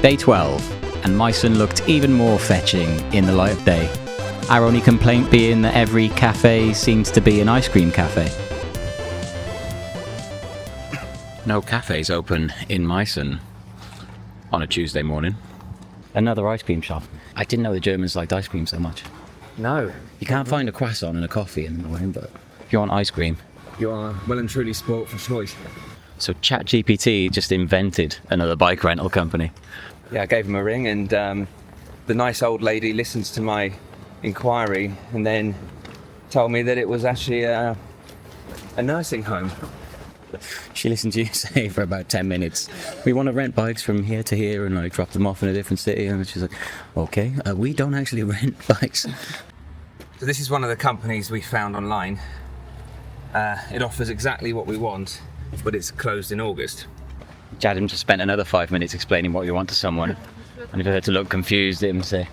Day 12, and Meissen looked even more fetching in the light of day. Our only complaint being that every cafe seems to be an ice cream cafe. No cafes open in Meissen on a Tuesday morning. Another ice cream shop. I didn't know the Germans liked ice cream so much. No. You can't find a croissant and a coffee in the morning, but if you want ice cream, you are well and truly spoilt for choice. So ChatGPT just invented another bike rental company. Yeah, I gave him a ring, and the nice old lady listens to my inquiry and then told me that it was actually a nursing home. She listened to you say for about 10 minutes, we want to rent bikes from here to here and like drop them off in a different city. And she's like, okay, we don't actually rent bikes. So this is one of the companies we found online. It offers exactly what we want, but it's closed in August. Jadams just spent another 5 minutes explaining what you want to someone. And if I had to look confused, him say,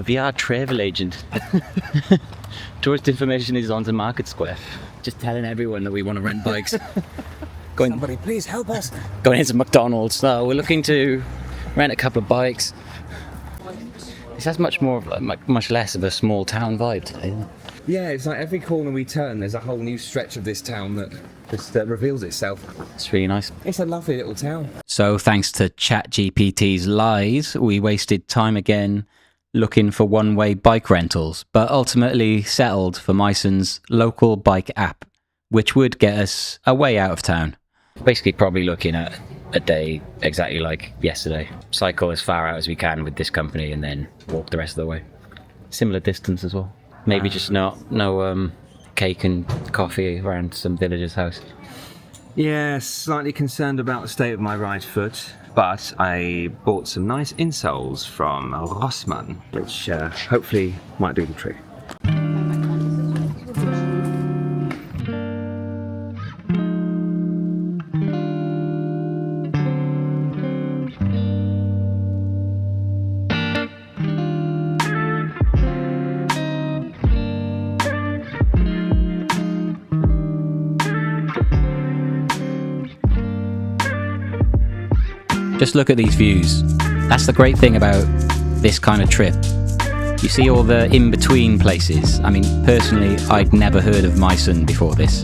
we are a travel agent. Tourist information is on the market square. Just telling everyone that we want to rent bikes. Somebody please help us. Going into McDonald's. So we're looking to rent a couple of bikes. This has much less of a small town vibe today. Yeah, it's like every corner we turn, there's a whole new stretch of this town that just reveals itself. It's really nice. It's a lovely little town. So thanks to ChatGPT's lies, we wasted time again looking for one-way bike rentals, but ultimately settled for Meissen's local bike app, which would get us a way out of town. Basically probably looking at a day exactly like yesterday. Cycle as far out as we can with this company and then walk the rest of the way. Similar distance as well. Maybe just no cake and coffee around some villager's house. Yeah, slightly concerned about the state of my right foot, but I bought some nice insoles from Rossmann, which hopefully might do the trick. Just look at these views. That's the great thing about this kind of trip. You see all the in-between places. I mean, personally, I'd never heard of Meissen before this.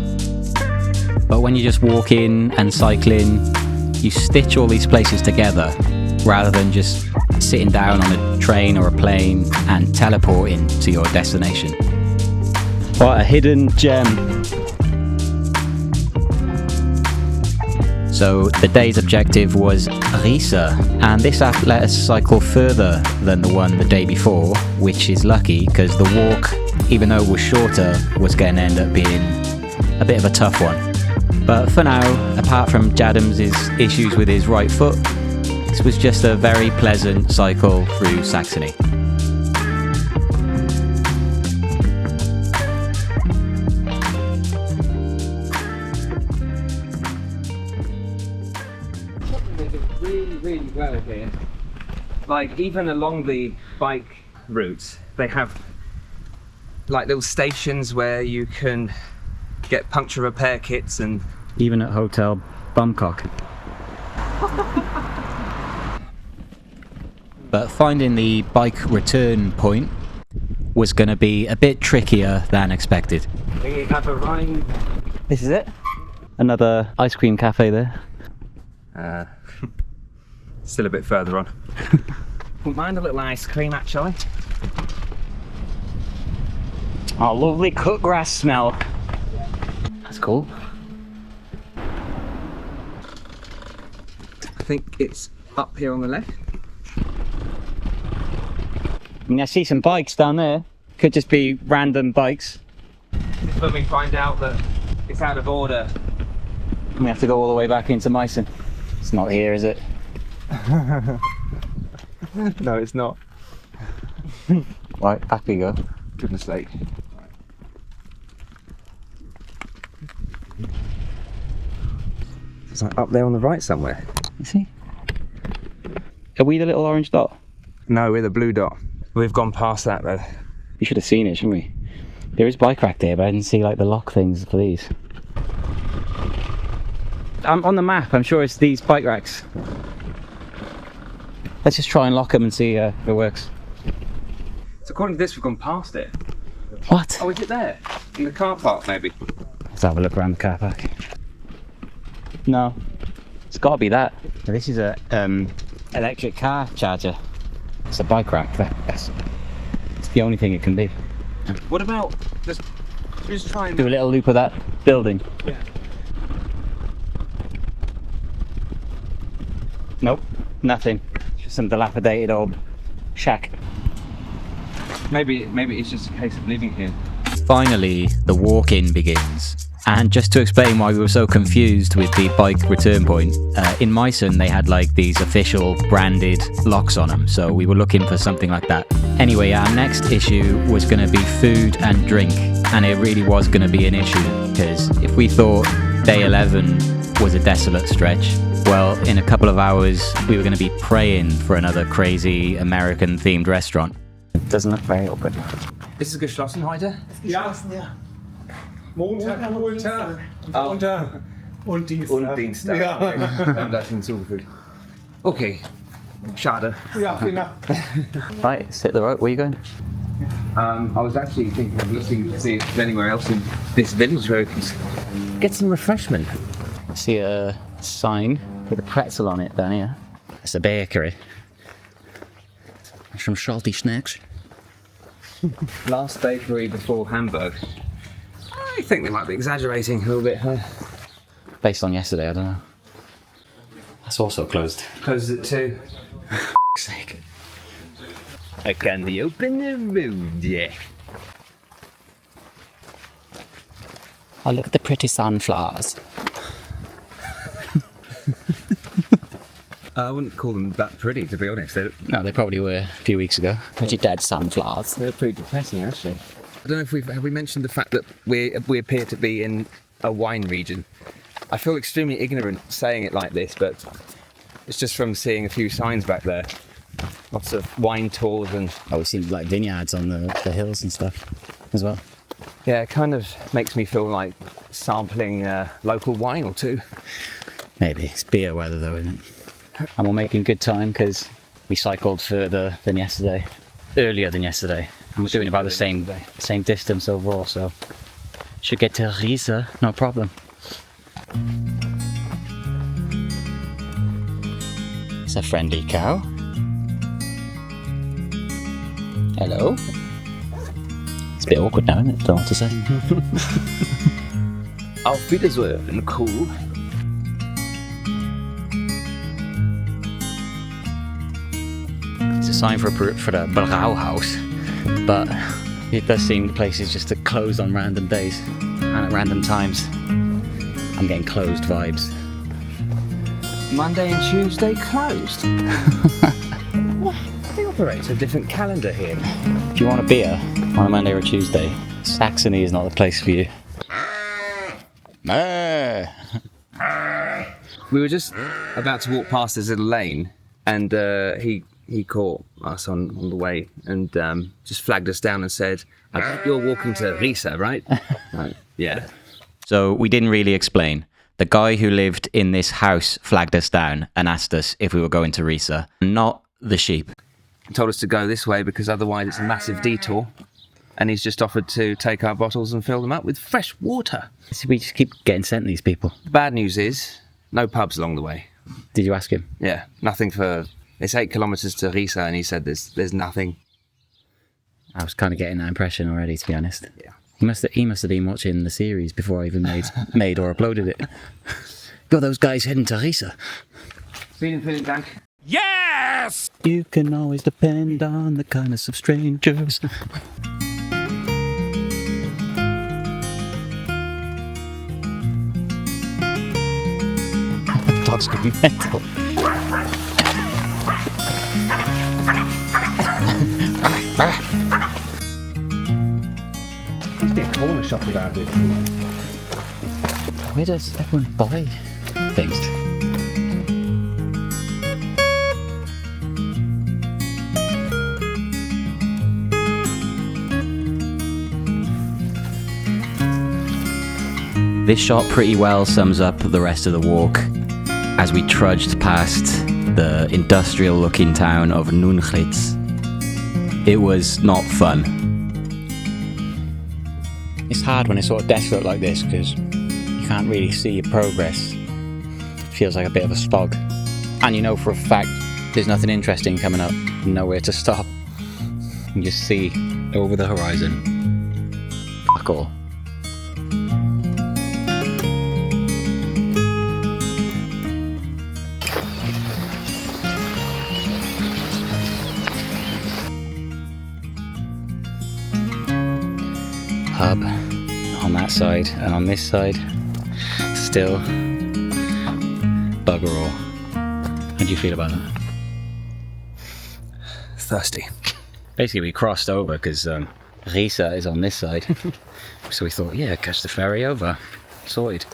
But when you just walk in and cycle in, you stitch all these places together rather than just sitting down on a train or a plane and teleporting to your destination. What a hidden gem. So the day's objective was Risa, and this app let us cycle further than the one the day before, which is lucky because the walk, even though it was shorter, was going to end up being a bit of a tough one. But for now, apart from Jadams' issues with his right foot, this was just a very pleasant cycle through Saxony. Really well here. Like, even along the bike routes, they have like little stations where you can get puncture repair kits, and even at Hotel Bumcock. But finding the bike return point was going to be a bit trickier than expected. we have arrived. This is it. Another ice cream cafe there. Still a bit further on. Wouldn't mind a little ice cream, actually. Oh, lovely cut grass smell. That's cool. I think it's up here on the left. I mean, I see some bikes down there. Could just be random bikes. This is when we find out that it's out of order. We have to go all the way back into Meissen. It's not here, is it? No, it's not. Right, back we go. Goodness sake. It's like up there on the right somewhere. You see? Are we the little orange dot? No, we're the blue dot. We've gone past that though. You should have seen it, shouldn't we? There is bike rack there, but I didn't see like the lock things for these. I'm on the map, I'm sure it's these bike racks. Let's just try and lock them and see if it works. So according to this, we've gone past it. What? Oh, is it there? In the car park, maybe? Let's have a look around the car park. No, it's got to be that. This is a electric car charger. It's a bike rack. It's the only thing it can be. What about just try and Do a little loop of that building. Yeah. Nope, nothing. Just some dilapidated old shack. Maybe it's just a case of living here. Finally, the walk-in begins. And just to explain why we were so confused with the bike return point, in Meissen they had like these official branded locks on them, so we were looking for something like that. Anyway, our next issue was going to be food and drink, and it really was going to be an issue, because if we thought day 11 was a desolate stretch, well, in a couple of hours we were going to be praying for another crazy American-themed restaurant. It doesn't look very open. Ist es geschlossen heute? Ja. Montag und Dienstag. Und Dienstag. Ja. Wir haben das hinzugefügt. Okay. Schade. Ja, vielen Dank. Right, let's hit the road. Where are you going? I was actually thinking of looking to see if there's anywhere else in this village where we can get some refreshment. I see a sign with a pretzel on it down here. It's a bakery. Some salty snacks. Last bakery before Hamburg. I think they might be exaggerating a little bit, huh? Based on yesterday, I don't know. That's also closed. Closes at 2. Sake. Can they open the road, yeah? Oh, look at the pretty sunflowers. I wouldn't call them that pretty, to be honest. No, they probably were a few weeks ago. Pretty dead sunflowers. They're pretty depressing, actually. I don't know if have we mentioned the fact that we appear to be in a wine region. I feel extremely ignorant saying it like this, but it's just from seeing a few signs back there. Lots of wine tours and... Oh, we've seen like vineyards on the hills and stuff as well. Yeah, it kind of makes me feel like sampling local wine or two. Maybe. It's beer weather though, isn't it? And we're making good time because we cycled further than yesterday. Earlier than yesterday. And we're doing about the same distance overall, so should get to Risa, no problem. It's a friendly cow. Hello. It's a bit awkward now, isn't it? Don't know what to say. Auf Wiedersehen, cool. It's a sign for the Brauhaus, but it does seem the place is just closed on random days and at random times. I'm getting closed vibes. Monday and Tuesday closed. They operate a different calendar here. If you want a beer on a Monday or Tuesday, Saxony is not the place for you. We were just about to walk past this little lane, and he caught us on the way and just flagged us down and said, "I bet you're walking to Risa, right?" Yeah. So we didn't really explain. The guy who lived in this house flagged us down and asked us if we were going to Risa, not the sheep. He told us to go this way because otherwise it's a massive detour, and he's just offered to take our bottles and fill them up with fresh water. So we just keep getting sent these people. The bad news is, no pubs along the way. Did you ask him? Yeah, nothing for... It's 8 kilometres to Riesa, and he said there's nothing. I was kind of getting that impression already, to be honest. Yeah. He must have been watching the series before I even made or uploaded it. Got those guys heading to Risa. Vielen Dank. Yes! You can always depend on the kindness of strangers. Dog's gonna be mental. Must be a corner shop about it. Where does everyone buy things? This shot pretty well sums up the rest of the walk. as we trudged past the industrial-looking town of Nunglitz. It was not fun. It's hard when it's sort of desolate like this because you can't really see your progress. It feels like a bit of a slog. And you know for a fact there's nothing interesting coming up, nowhere to stop. You just see over the horizon. Fuck all. Pub on that side, and on this side, still bugger all. How do you feel about that? Thirsty. Basically, we crossed over because Risa is on this side, so we thought, yeah, catch the ferry over, sorted.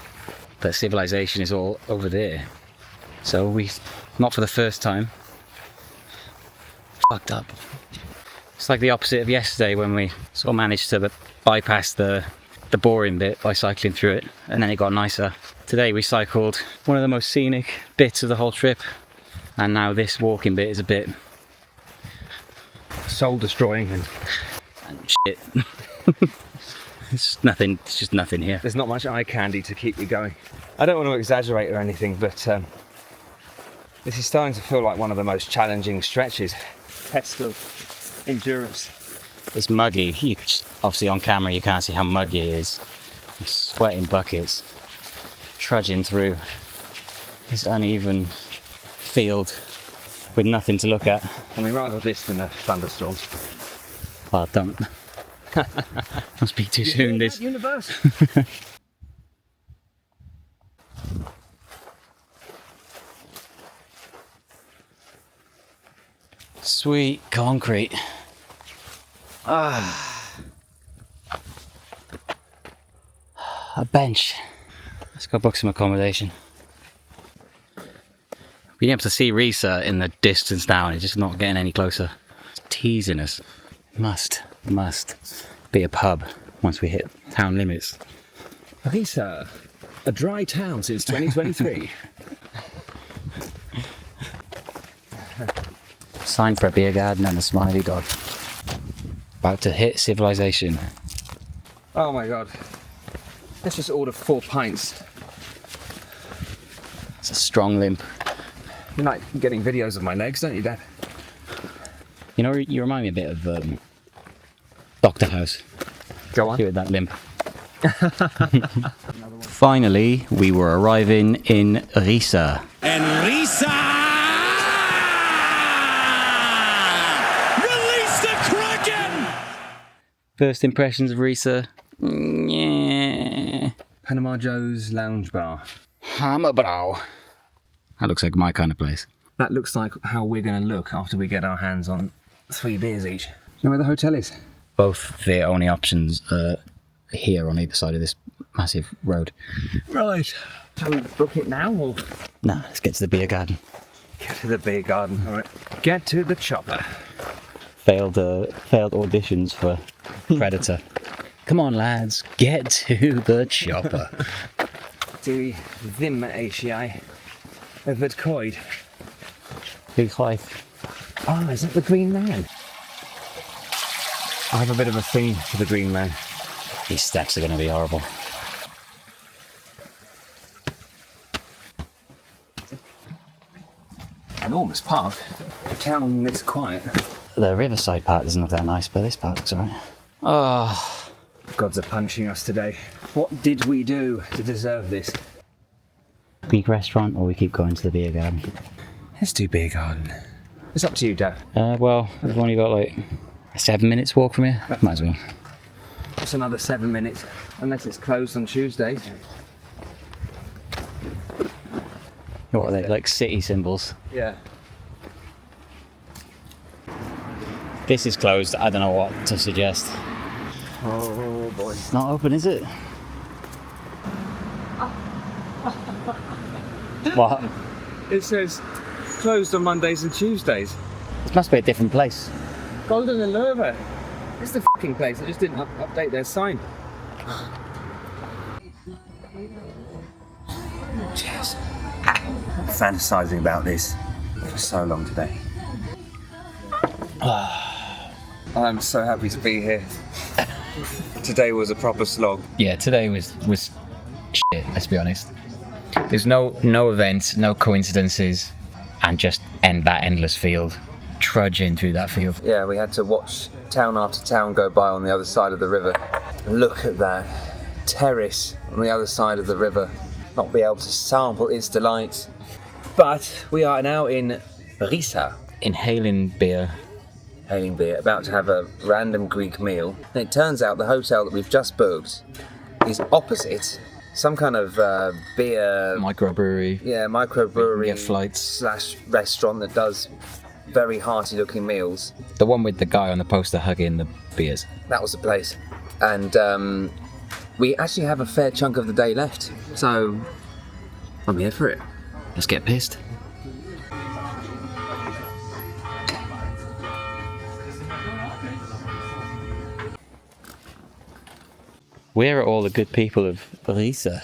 But civilization is all over there, so we, not for the first time, fucked up. It's like the opposite of yesterday when we sort of managed to bypass the boring bit by cycling through it, and then it got nicer. Today we cycled one of the most scenic bits of the whole trip, and now this walking bit is a bit Soul destroying and shit. It's just nothing here. there's not much eye candy to keep you going. I don't want to exaggerate or anything, but this is starting to feel like one of the most challenging stretches. Test of endurance. It's muggy. Obviously on camera you can't see how muggy it is. I'm sweating buckets, trudging through this uneven field with nothing to look at. I mean, rather this than a thunderstorm. Oh, don't. I'll speak too soon. This universe. sweet concrete. A bench. Let's go book some accommodation. Being able to see Risa in the distance now, and it's just not getting any closer. It's teasing us. Must be a pub once we hit town limits. Risa, a dry town since 2023. Sign for a beer garden and a smiley dog. About to hit civilization. Oh my god. Let's just order 4 pints. It's a strong limp. You like getting videos of my legs, don't you, Dad? You know, you remind me a bit of Doctor House. Go on. With that limp. Finally, we were arriving in Risa. And Risa! Release the Kraken! First impressions of Risa? Yeah. Panama Joe's Lounge Bar. Hammerbrow. That looks like my kind of place. That looks like how we're going to look after we get our hands on 3 beers each. Do you know where the hotel is? Both the only options are here on either side of this massive road. Right. Shall we book it now or? Nah, let's get to the beer garden. Get to the beer garden. All right. Get to the chopper. Failed auditions for Predator. Come on, lads, get to the chopper. Dwi ddim eisiau yfed coed. Big chwaith. Ah, is that the Green Man? I have a bit of a thing for the Green Man. These steps are going to be horrible. Enormous park. The town looks quiet. The riverside part doesn't look that nice, but this part looks alright. Oh, Gods are punishing us today. What did we do to deserve this? Greek restaurant, or we keep going to the beer garden? Let's do beer garden. It's up to you, Dad. Well, we've only got like 7 minutes walk from here. Might as well. It's another 7 minutes, unless it's closed on Tuesdays. What are they, like city symbols? Yeah. This is closed, I don't know what to suggest. Oh boy. It's not open, is it? What? It says closed on Mondays and Tuesdays. This must be a different place. Golden and Lurva. It's the fucking place. They just didn't update their sign. Cheers. fantasizing about this for so long today. I'm so happy to be here. Today was a proper slog. Yeah, today was shit, let's be honest. There's no events, no coincidences, and just that endless field. Trudging through that field. Yeah, we had to watch town after town go by on the other side of the river. Look at that terrace on the other side of the river. Not be able to sample its delights. But we are now in Risa. Inhaling beer. About to have a random Greek meal. And it turns out the hotel that we've just booked is opposite some kind of beer... Microbrewery. Yeah, microbrewery Get flights. / restaurant that does very hearty looking meals. The one with the guy on the poster hugging the beers. That was the place. And we actually have a fair chunk of the day left. So I'm here for it. Let's get pissed. Where are all the good people of Risa?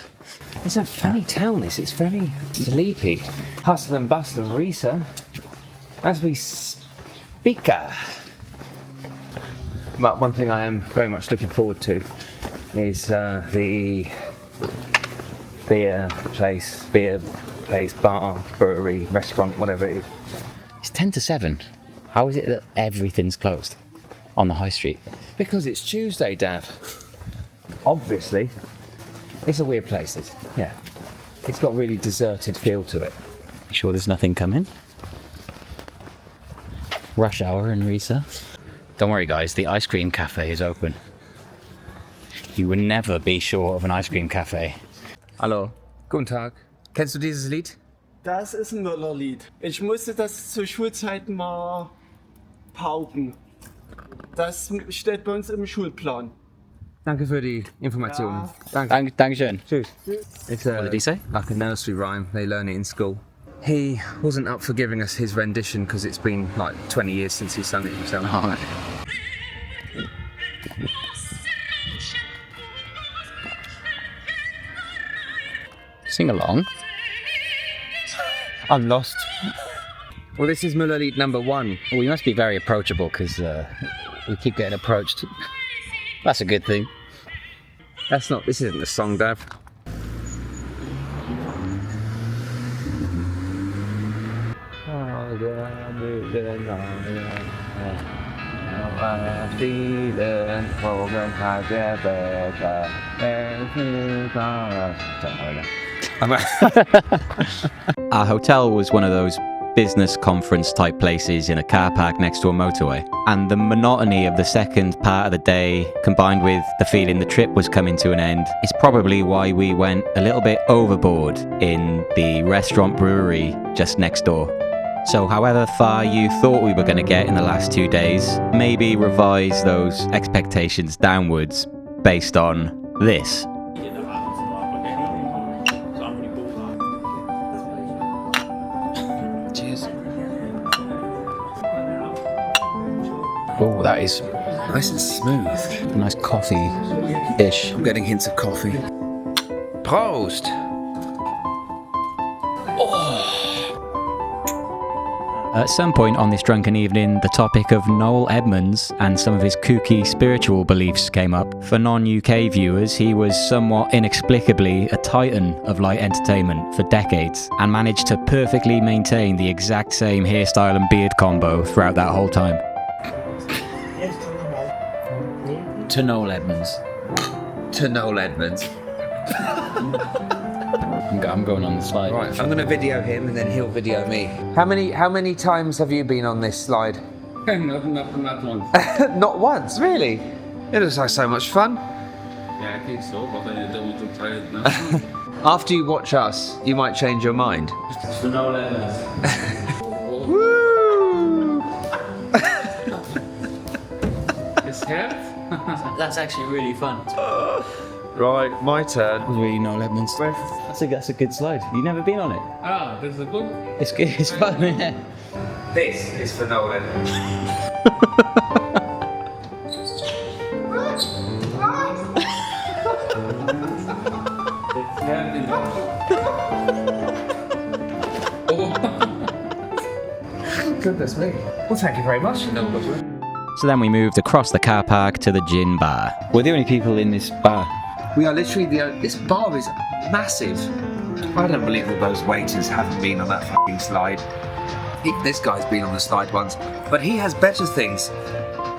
It's a funny town, this. It's very sleepy. Hustle and bustle of Risa as we speak. But one thing I am very much looking forward to is the beer place, bar, brewery, restaurant, whatever it is. It's 10 to 7. How is it that everything's closed on the high street? Because it's Tuesday, Dav. Obviously. It's a weird place, yeah. It's got a really deserted feel to it. You sure there's nothing coming? Rush hour in Risa. Don't worry guys, the ice cream cafe is open. You would never be short of an ice cream cafe. Hallo. Guten Tag. Kennst du dieses Lied? Das ist ein Müllerlied. Ich musste das zu Schulzeiten mal pauken. Das steht bei uns im Schulplan. Danke für die Information. Ja. Danke. Dankeschön. Cheers. It's What did he say? like a nursery rhyme. They learn it in school. He wasn't up for giving us his rendition because it's been like 20 years since he sung it himself. Oh. Sing along. I'm lost. Well, this is Müllerlied number 1. Well, you must be very approachable because we keep getting approached. That's a good thing. This isn't the song, Dav. Our hotel was one of those business conference type places in a car park next to a motorway, and the monotony of the second part of the day combined with the feeling the trip was coming to an end is probably why we went a little bit overboard in the restaurant brewery just next door. So however far you thought we were going to get in the last 2 days, maybe revise those expectations downwards based on this. Cheers. Oh, that is Nice and smooth. a nice coffee-ish. I'm getting hints of coffee. Prost! At some point on this drunken evening, the topic of Noel Edmonds and some of his kooky spiritual beliefs came up. For non-UK viewers, he was somewhat inexplicably a titan of light entertainment for decades and managed to perfectly maintain the exact same hairstyle and beard combo throughout that whole time. To Noel Edmonds. To Noel Edmonds. I'm going on the slide. Right, I'm going to video him and then he'll video me. How many times have you been on this slide? Not once. Not once, really? It looks like so much fun. Yeah, I think so, but I don't want to try it now. After you watch us, you might change your mind. To Noel Edmonds. Woo! It's scared? That's actually really fun. Right, my turn. Really Noel Edmonds. That's a good slide. You've never been on it? Ah, this is good. It's good. It's fun, yeah. This is for Noel Edmonds. Goodness me. Well, thank you very much. So then we moved across the car park to the gin bar. We're the only people in this bar. We are literally this bar is massive. I don't believe that those waiters haven't been on that fucking slide. This guy's been on the slide once, but he has better things.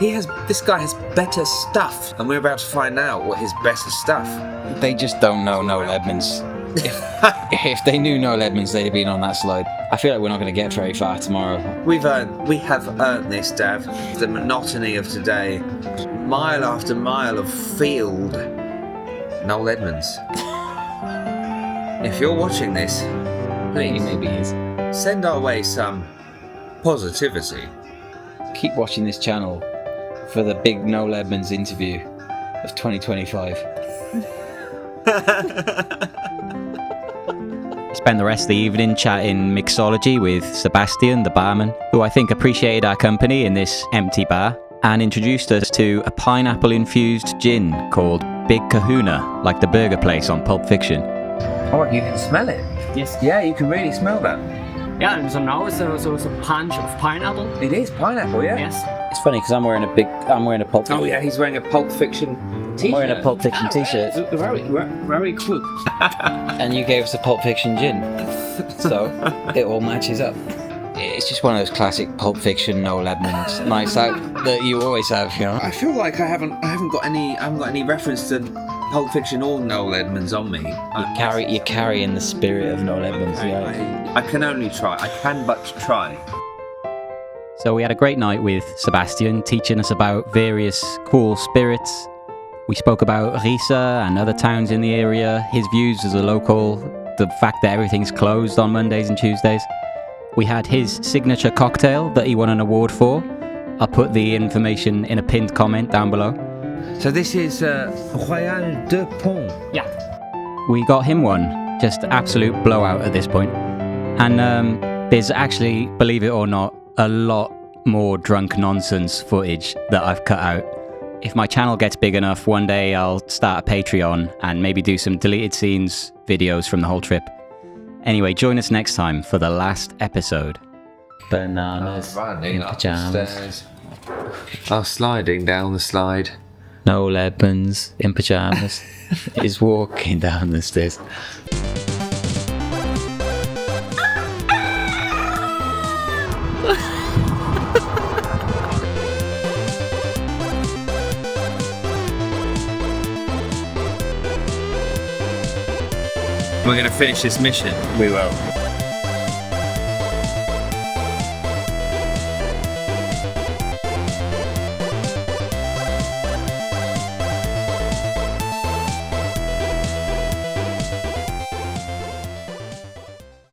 This guy has better stuff, and we're about to find out what his better stuff. They just don't know Noel Edmonds. If they knew Noel Edmonds, they'd have been on that slide. I feel like we're not going to get very far tomorrow. We have earned this, Dav. The monotony of today, mile after mile of field. Noel Edmonds. If you're watching this, please, Maybe he is. send our way some positivity. Keep watching this channel for the big Noel Edmonds interview of 2025. Spend the rest of the evening chatting mixology with Sebastian, the barman, who I think appreciated our company in this empty bar and introduced us to a pineapple-infused gin called Big Kahuna, like the burger place on Pulp Fiction. Oh, you can smell it. Yes. Yeah, you can really smell that. Yeah, and so now it's a punch of pineapple. It is pineapple, yeah. Yes. It's funny because I'm wearing a Pulp Oh yeah, he's wearing a Pulp Fiction t-shirt. I'm wearing a Pulp Fiction t-shirt, Very cool. and you gave us a Pulp Fiction gin, so it all matches up. It's just one of those classic Pulp Fiction Noel Edmonds nights out that you always have, you know. I feel like I haven't got any reference to Pulp Fiction or Noel Edmonds on me. You're carrying the spirit of Noel Edmonds. Yeah. I can only try. I can but try. So we had a great night with Sebastian, teaching us about various cool spirits. We spoke about Risa and other towns in the area, his views as a local, the fact that everything's closed on Mondays and Tuesdays. We had his signature cocktail that he won an award for. I'll put the information in a pinned comment down below. So this is Royal de Pont. Yeah. We got him one, just absolute blowout at this point. And there's actually, believe it or not, a lot more drunk nonsense footage that I've cut out. If my channel gets big enough, one day I'll start a Patreon and maybe do some deleted scenes videos from the whole trip. Anyway, join us next time for the last episode. Bananas in pajamas. Sliding down the slide. Noel Edmonds in pajamas is walking down the stairs. We're going to finish this mission. We will.